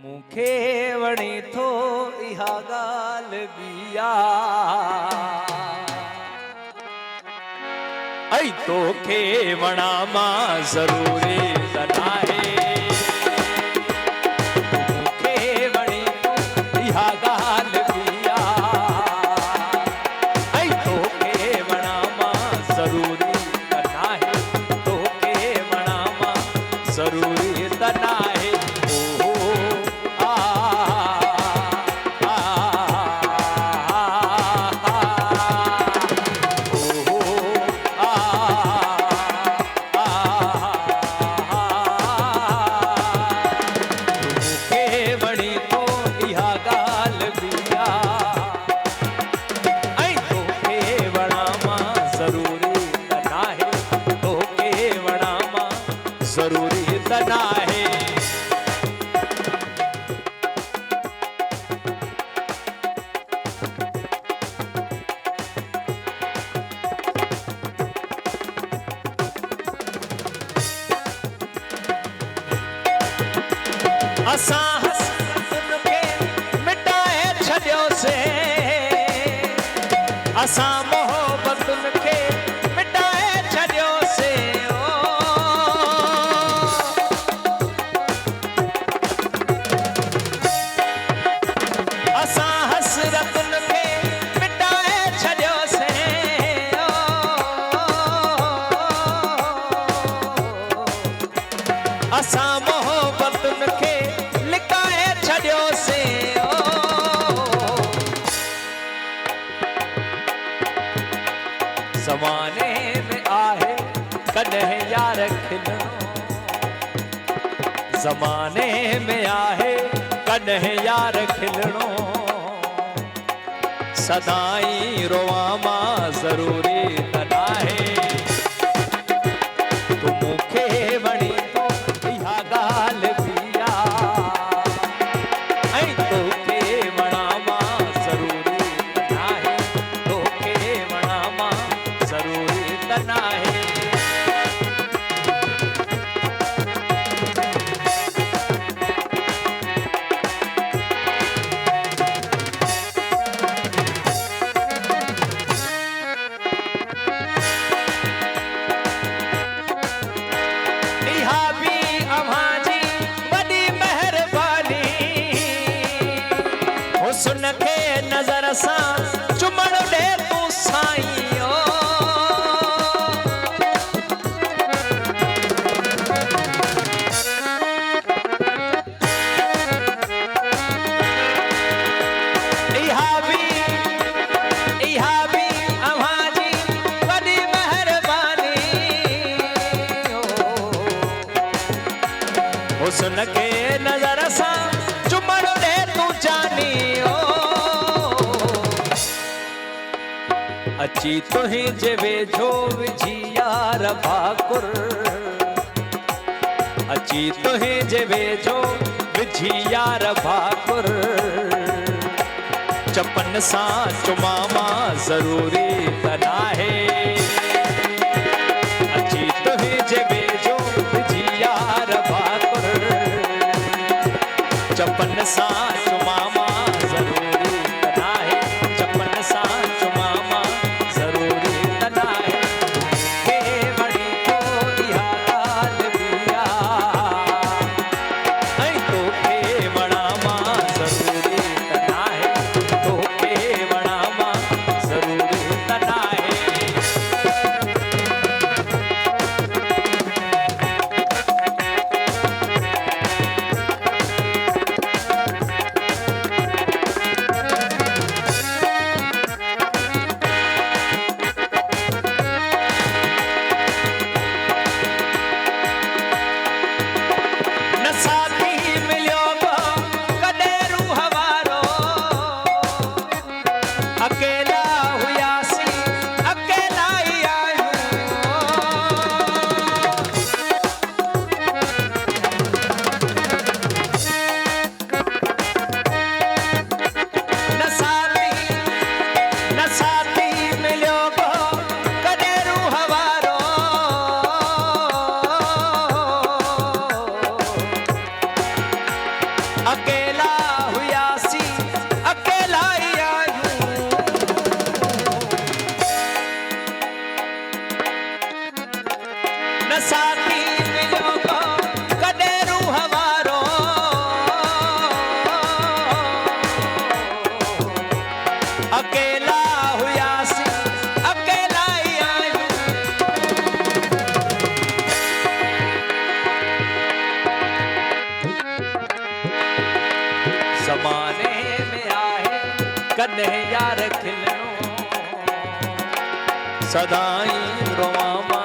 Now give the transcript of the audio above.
मूंखे वणे थो इहा ॻाल्हि बिया ऐं तोखे वणा मां ज़रूरी त नाहे मूंखे वणे थो इहा ॻाल्हि बिया ऐं तोखे वणा मां ज़रूरी त नाहे तोखे वणा मां ज़रूरी त नाहे ज़रूरी त नाहे असां हसन खे मिटाए छॾियोसीं असां मोहबतुनि खे मिटाए छॾियोसीं असां मोहबतुनि खे लिकाए छॾियोसीं ज़माने में आहे कॾहिं यार खिलणो ज़माने में आहे कॾहिं यार खिलणो सदाई रोवां मां ज़रूरी त नाहे तूं मूंखे वणी सुन खे नज़र सां चुमण ॾे तूं साईं इहा बि अव्हां जी वॾी महिरबानी सुन खे नज़र सां चुमण ॾे तूं जानी अची तुंहिंजे वेझो विझी यार भाकुर अची तुंहिंजे वेझो विझी यार भाकुर चपन सां चुमां मां ज़रूरी त नाहे अची तुंहिंजे वेझो विझी यार भाकुर चपन सां चुमां मां ज़रूरी त नाहे चपन सां अकेला हुआसी अकेला ही आयूं न साथी मिलो को कडेरू हमारो अकेला हुआसी अकेला ही आयूं ज़माने में आए कन्हैया रे खिलनो सदाई रोवा